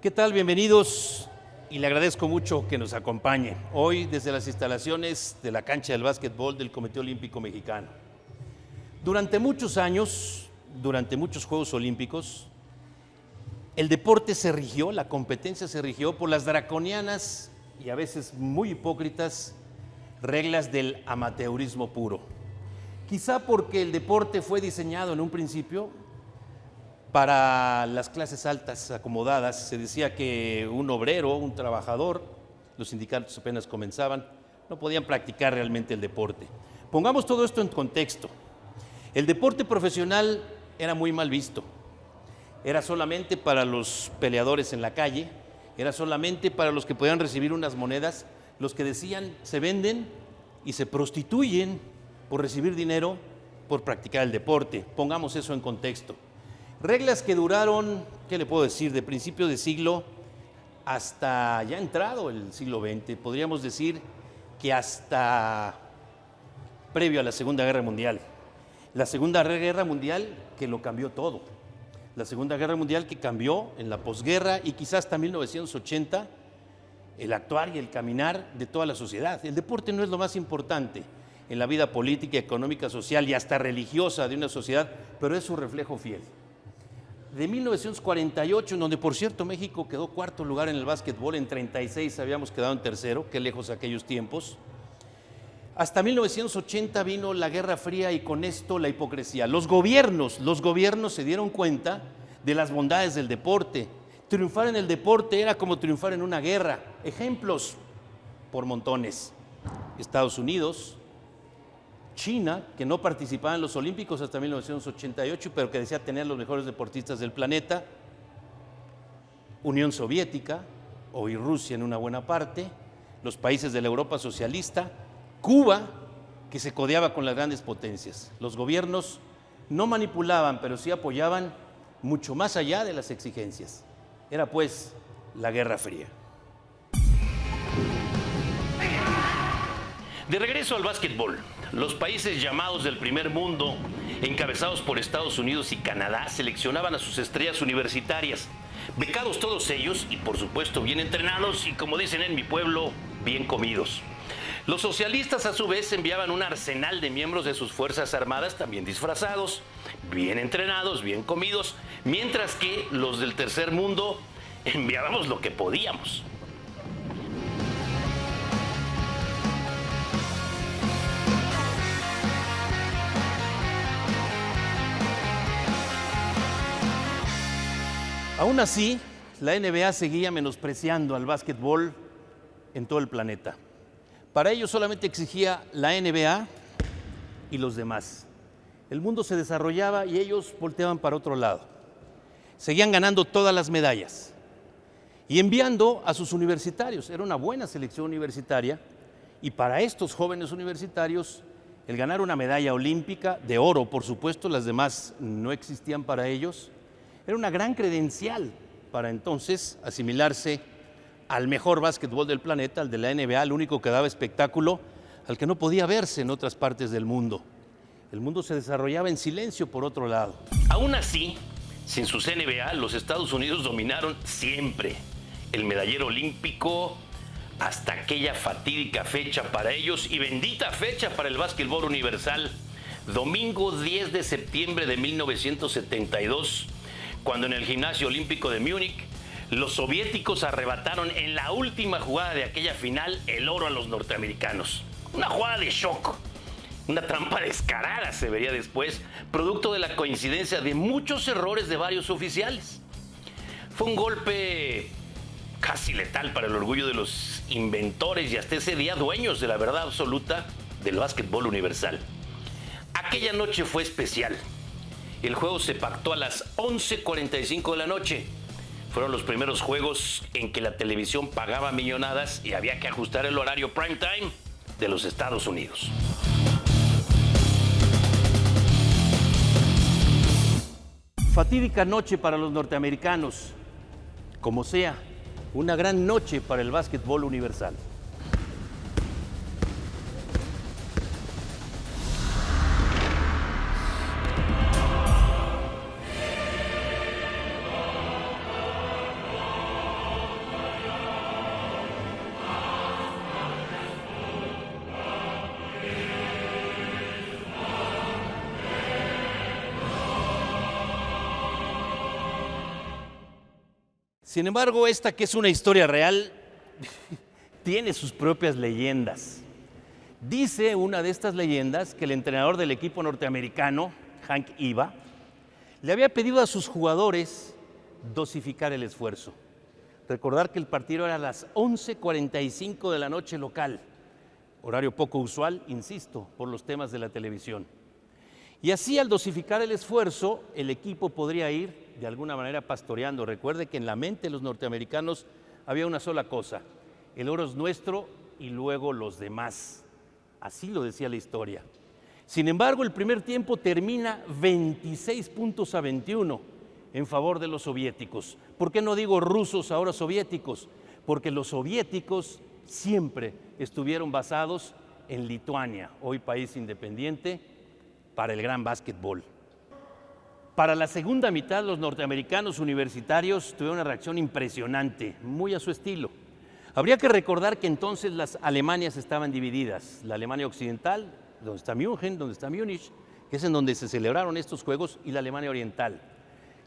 ¿Qué tal? Bienvenidos y le agradezco mucho que nos acompañe hoy desde las instalaciones de la cancha del básquetbol del Comité Olímpico Mexicano. Durante muchos años, durante muchos Juegos Olímpicos, el deporte se rigió, la competencia se rigió por las draconianas y a veces muy hipócritas reglas del amateurismo puro. Quizá porque el deporte fue diseñado en un principio para las clases altas acomodadas. Se decía que un obrero, un trabajador, los sindicatos apenas comenzaban, no podían practicar realmente el deporte. Pongamos todo esto en contexto. El deporte profesional era muy mal visto. Era solamente para los peleadores en la calle, era solamente para los que podían recibir unas monedas, los que decían se venden y se prostituyen por recibir dinero por practicar el deporte. Pongamos eso en contexto. Reglas que duraron, ¿qué le puedo decir?, de principio de siglo hasta ya entrado el siglo XX. Podríamos decir que hasta previo a la Segunda Guerra Mundial. La Segunda Guerra Mundial que lo cambió todo. La Segunda Guerra Mundial que cambió en la posguerra y quizás hasta 1980 el actuar y el caminar de toda la sociedad. El deporte no es lo más importante en la vida política, económica, social y hasta religiosa de una sociedad, pero es su reflejo fiel. De 1948, en donde por cierto México quedó cuarto lugar en el básquetbol, en 36 habíamos quedado en tercero, qué lejos aquellos tiempos. Hasta 1980 vino la Guerra Fría y con esto la hipocresía. Los gobiernos se dieron cuenta de las bondades del deporte. Triunfar en el deporte era como triunfar en una guerra. Ejemplos por montones. Estados Unidos, China, que no participaba en los Olímpicos hasta 1988, pero que decía tener los mejores deportistas del planeta, Unión Soviética, hoy Rusia en una buena parte, los países de la Europa socialista, Cuba, que se codeaba con las grandes potencias. Los gobiernos no manipulaban, pero sí apoyaban mucho más allá de las exigencias. Era pues la Guerra Fría. De regreso al básquetbol, los países llamados del primer mundo, encabezados por Estados Unidos y Canadá, seleccionaban a sus estrellas universitarias, becados todos ellos y por supuesto bien entrenados y, como dicen en mi pueblo, bien comidos. Los socialistas a su vez enviaban un arsenal de miembros de sus fuerzas armadas también disfrazados, bien entrenados, bien comidos, mientras que los del tercer mundo enviábamos lo que podíamos. Aún así, la NBA seguía menospreciando al básquetbol en todo el planeta. Para ellos solamente exigía la NBA y los demás. El mundo se desarrollaba y ellos volteaban para otro lado. Seguían ganando todas las medallas y enviando a sus universitarios. Era una buena selección universitaria y para estos jóvenes universitarios el ganar una medalla olímpica, de oro por supuesto, las demás no existían para ellos, era una gran credencial para entonces asimilarse al mejor básquetbol del planeta, al de la NBA, al único que daba espectáculo, al que no podía verse en otras partes del mundo. El mundo se desarrollaba en silencio por otro lado. Aún así, sin sus NBA, los Estados Unidos dominaron siempre el medallero olímpico hasta aquella fatídica fecha para ellos y bendita fecha para el básquetbol universal, domingo 10 de septiembre de 1972, cuando en el Gimnasio Olímpico de Múnich los soviéticos arrebataron en la última jugada de aquella final el oro a los norteamericanos. Una jugada de shock, una trampa descarada se vería después, producto de la coincidencia de muchos errores de varios oficiales. Fue un golpe casi letal para el orgullo de los inventores y hasta ese día dueños de la verdad absoluta del básquetbol universal. Aquella noche fue especial. El juego se pactó a las 11:45 de la noche. Fueron los primeros juegos en que la televisión pagaba millonadas y había que ajustar el horario prime time de los Estados Unidos. Fatídica noche para los norteamericanos, como sea, una gran noche para el básquetbol universal. Sin embargo, esta que es una historia real, tiene sus propias leyendas. Dice una de estas leyendas que el entrenador del equipo norteamericano, Hank Iba, le había pedido a sus jugadores dosificar el esfuerzo. Recordar que el partido era a las 11:45 de la noche local, horario poco usual, insisto, por los temas de la televisión. Y así, al dosificar el esfuerzo, el equipo podría ir de alguna manera pastoreando. Recuerde que en la mente de los norteamericanos había una sola cosa: el oro es nuestro y luego los demás. Así lo decía la historia. Sin embargo, el primer tiempo termina 26-21 en favor de los soviéticos. ¿Por qué no digo rusos, ahora soviéticos? Porque los soviéticos siempre estuvieron basados en Lituania, hoy país independiente, para el gran básquetbol. Para la segunda mitad, los norteamericanos universitarios tuvieron una reacción impresionante, muy a su estilo. Habría que recordar que entonces las Alemanias estaban divididas. La Alemania occidental, donde está München, donde está Múnich, que es en donde se celebraron estos juegos, y la Alemania oriental.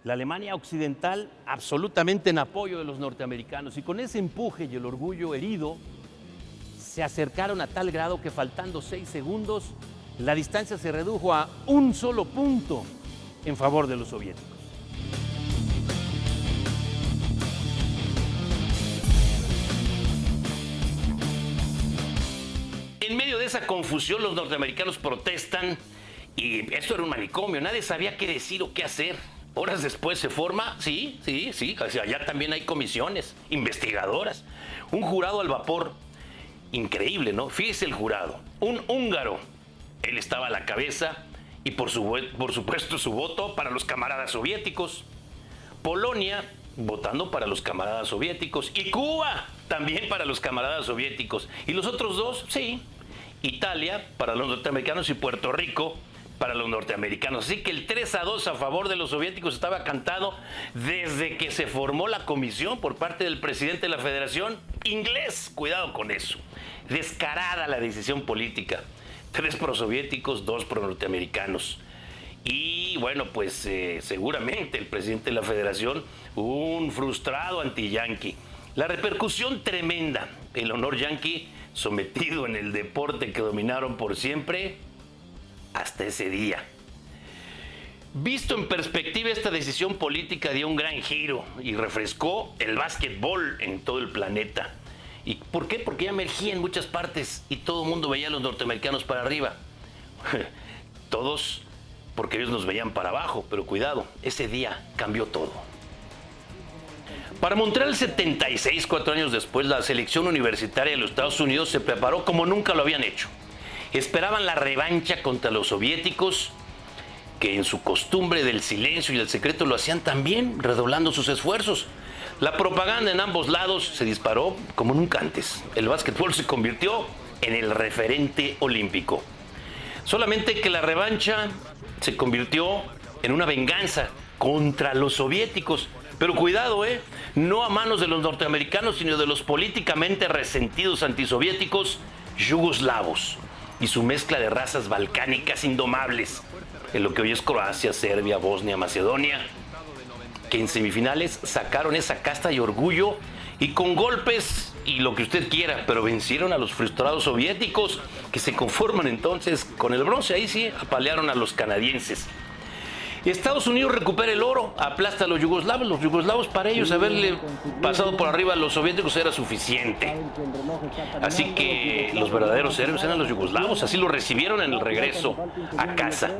La Alemania occidental absolutamente en apoyo de los norteamericanos, y con ese empuje y el orgullo herido, se acercaron a tal grado que faltando 6 segundos, la distancia se redujo a un solo punto en favor de los soviéticos. En medio de esa confusión, los norteamericanos protestan y esto era un manicomio, nadie sabía qué decir o qué hacer. Horas después se forma, sí, o sea, allá también hay comisiones investigadoras, un jurado al vapor, increíble, ¿no? Fíjese el jurado, un húngaro, él estaba a la cabeza y por supuesto su voto para los camaradas soviéticos, Polonia votando para los camaradas soviéticos y Cuba también para los camaradas soviéticos. Y los otros dos, sí, Italia para los norteamericanos y Puerto Rico para los norteamericanos. Así que el 3-2 a favor de los soviéticos estaba cantado desde que se formó la comisión por parte del presidente de la Federación inglés. Cuidado con eso. Descarada la decisión política. 3 prosoviéticos, 2 pro-norteamericanos. Y bueno, pues seguramente el presidente de la Federación, un frustrado anti-yanqui. La repercusión tremenda. El honor yanqui sometido en el deporte que dominaron por siempre hasta ese día. Visto en perspectiva, esta decisión política dio un gran giro y refrescó el básquetbol en todo el planeta. ¿Y por qué? Porque ya emergía en muchas partes y todo el mundo veía a los norteamericanos para arriba. Todos, porque ellos nos veían para abajo, pero cuidado, ese día cambió todo. Para Montreal 76, 4 años después, la selección universitaria de los Estados Unidos se preparó como nunca lo habían hecho. Esperaban la revancha contra los soviéticos, que en su costumbre del silencio y del secreto lo hacían también, redoblando sus esfuerzos. La propaganda en ambos lados se disparó como nunca antes. El básquetbol se convirtió en el referente olímpico. Solamente que la revancha se convirtió en una venganza contra los soviéticos. Pero cuidado, no a manos de los norteamericanos, sino de los políticamente resentidos antisoviéticos yugoslavos y su mezcla de razas balcánicas indomables, en lo que hoy es Croacia, Serbia, Bosnia, Macedonia, que en semifinales sacaron esa casta y orgullo y con golpes y lo que usted quiera, pero vencieron a los frustrados soviéticos, que se conforman entonces con el bronce. Ahí sí apalearon a los canadienses. Estados Unidos recupera el oro, aplasta a los yugoslavos. Los yugoslavos, para ellos haberle pasado por arriba a los soviéticos era suficiente. Así que los verdaderos héroes eran los yugoslavos, así lo recibieron en el regreso a casa.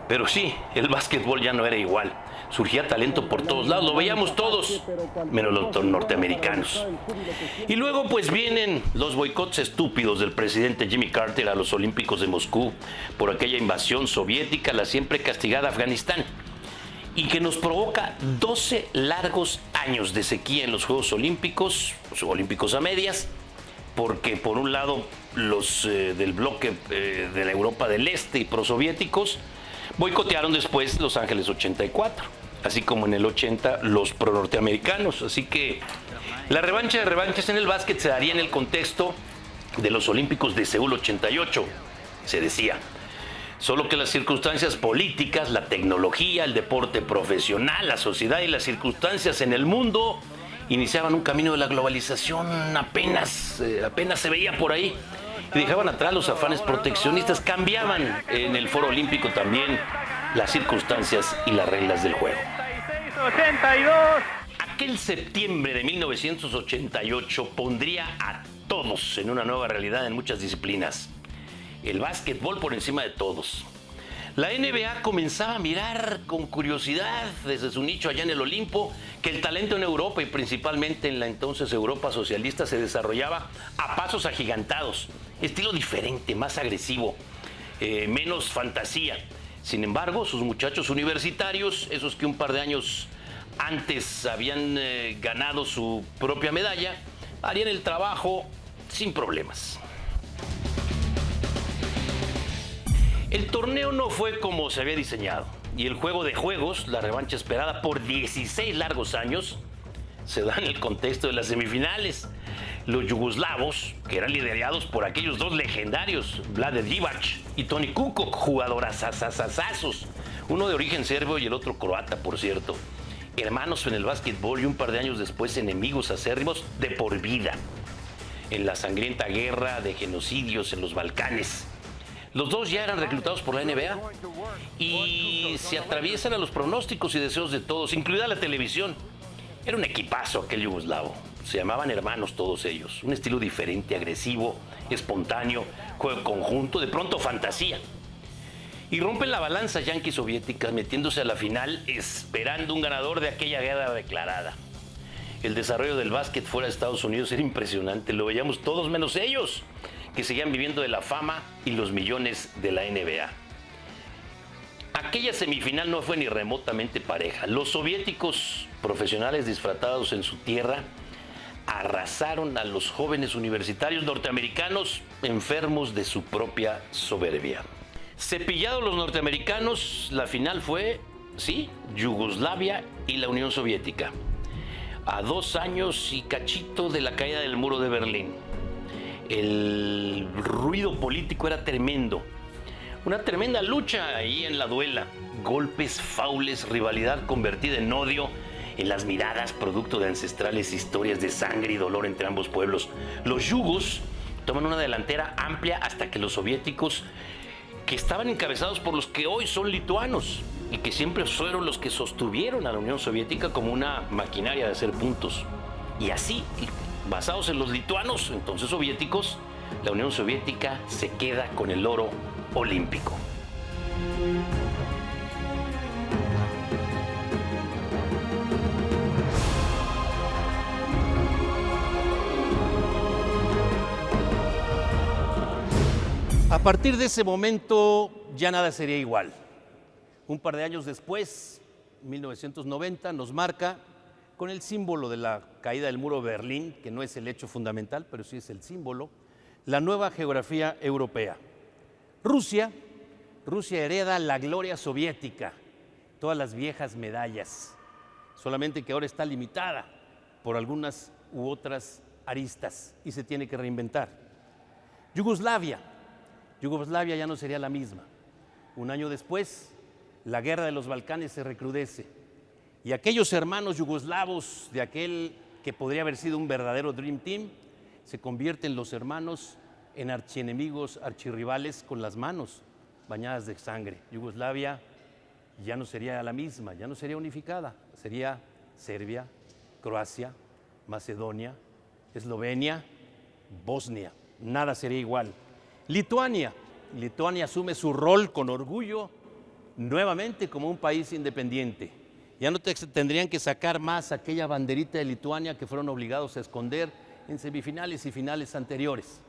Pero sí, el básquetbol ya no era igual. Surgía talento por todos lados, lo veíamos todos, menos los norteamericanos. Y luego pues vienen los boicots estúpidos del presidente Jimmy Carter a los Olímpicos de Moscú por aquella invasión soviética, la siempre castigada Afganistán, y que nos provoca 12 largos años de sequía en los Juegos Olímpicos, los Olímpicos a medias, porque por un lado los del bloque de la Europa del Este y prosoviéticos boicotearon después Los Ángeles 84, así como en el 80 los pro-norteamericanos. Así que la revancha de revanchas en el básquet se daría en el contexto de los Olímpicos de Seúl 88, se decía. Solo que las circunstancias políticas, la tecnología, el deporte profesional, la sociedad y las circunstancias en el mundo iniciaban un camino de la globalización apenas se veía por ahí. Y dejaban atrás los afanes proteccionistas, cambiaban en el Foro Olímpico también las circunstancias y las reglas del juego. 82. Aquel septiembre de 1988 pondría a todos en una nueva realidad en muchas disciplinas. El básquetbol por encima de todos. La NBA comenzaba a mirar con curiosidad desde su nicho allá en el Olimpo que el talento en Europa y principalmente en la entonces Europa socialista se desarrollaba a pasos agigantados, estilo diferente, más agresivo, menos fantasía. Sin embargo, sus muchachos universitarios, esos que un par de años antes habían ganado su propia medalla, harían el trabajo sin problemas. El torneo no fue como se había diseñado y el juego de juegos, la revancha esperada por 16 largos años, se da en el contexto de las semifinales. Los yugoslavos, que eran liderados por aquellos dos legendarios, Vlade Divac y Toni Kukoc, jugadorazazazazazos, uno de origen serbio y el otro croata, por cierto, hermanos en el básquetbol y un par de años después enemigos acérrimos de por vida en la sangrienta guerra de genocidios en los Balcanes. Los dos ya eran reclutados por la NBA y se atraviesan a los pronósticos y deseos de todos, incluida la televisión. Era un equipazo aquel yugoslavo. Se llamaban hermanos todos ellos. Un estilo diferente, agresivo, espontáneo, juego conjunto, de pronto fantasía. Y rompen la balanza yanqui soviética metiéndose a la final esperando un ganador de aquella guerra declarada. El desarrollo del básquet fuera de Estados Unidos era impresionante. Lo veíamos todos menos ellos, que seguían viviendo de la fama y los millones de la NBA. Aquella semifinal no fue ni remotamente pareja. Los soviéticos profesionales disfrazados en su tierra arrasaron a los jóvenes universitarios norteamericanos enfermos de su propia soberbia. Cepillados los norteamericanos, la final fue, sí, Yugoslavia y la Unión Soviética. A 2 años y cachito de la caída del muro de Berlín. El ruido político era tremendo. Una tremenda lucha ahí en la duela. Golpes, faules, rivalidad convertida en odio en las miradas, producto de ancestrales historias de sangre y dolor entre ambos pueblos. Los yugos toman una delantera amplia hasta que los soviéticos, que estaban encabezados por los que hoy son lituanos y que siempre fueron los que sostuvieron a la Unión Soviética como una maquinaria de hacer puntos. Y así, basados en los lituanos, entonces soviéticos, la Unión Soviética se queda con el oro olímpico. A partir de ese momento ya nada sería igual. Un par de años después, 1990, nos marca con el símbolo de la caída del muro de Berlín, que no es el hecho fundamental, pero sí es el símbolo, la nueva geografía europea. Rusia hereda la gloria soviética, todas las viejas medallas, solamente que ahora está limitada por algunas u otras aristas y se tiene que reinventar. Yugoslavia ya no sería la misma. Un año después, la guerra de los Balcanes se recrudece y aquellos hermanos yugoslavos de aquel que podría haber sido un verdadero Dream Team se convierten los hermanos en archienemigos, archirrivales con las manos bañadas de sangre. Yugoslavia ya no sería la misma, ya no sería unificada, sería Serbia, Croacia, Macedonia, Eslovenia, Bosnia, nada sería igual. Lituania asume su rol con orgullo nuevamente como un país independiente. Ya no tendrían que sacar más aquella banderita de Lituania que fueron obligados a esconder en semifinales y finales anteriores.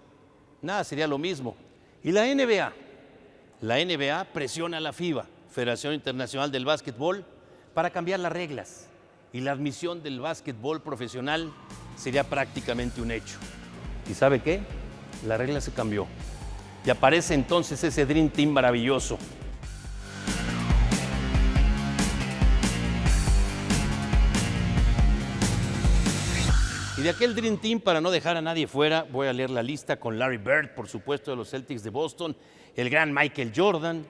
Nada sería lo mismo. Y la NBA presiona a la FIBA, Federación Internacional del Básquetbol, para cambiar las reglas. Y la admisión del básquetbol profesional sería prácticamente un hecho. ¿Y sabe qué? La regla se cambió. Y aparece entonces ese Dream Team maravilloso. Y de aquel Dream Team, para no dejar a nadie fuera, voy a leer la lista con Larry Bird, por supuesto, de los Celtics de Boston, el gran Michael Jordan,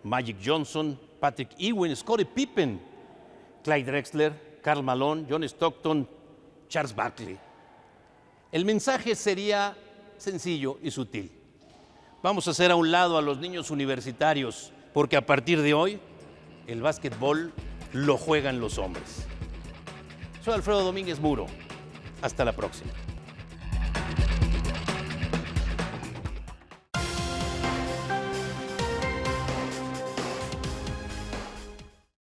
Magic Johnson, Patrick Ewing, Scottie Pippen, Clyde Drexler, Karl Malone, John Stockton, Charles Barkley. El mensaje sería sencillo y sutil. Vamos a hacer a un lado a los niños universitarios, porque a partir de hoy el básquetbol lo juegan los hombres. Soy Alfredo Domínguez Muro. Hasta la próxima.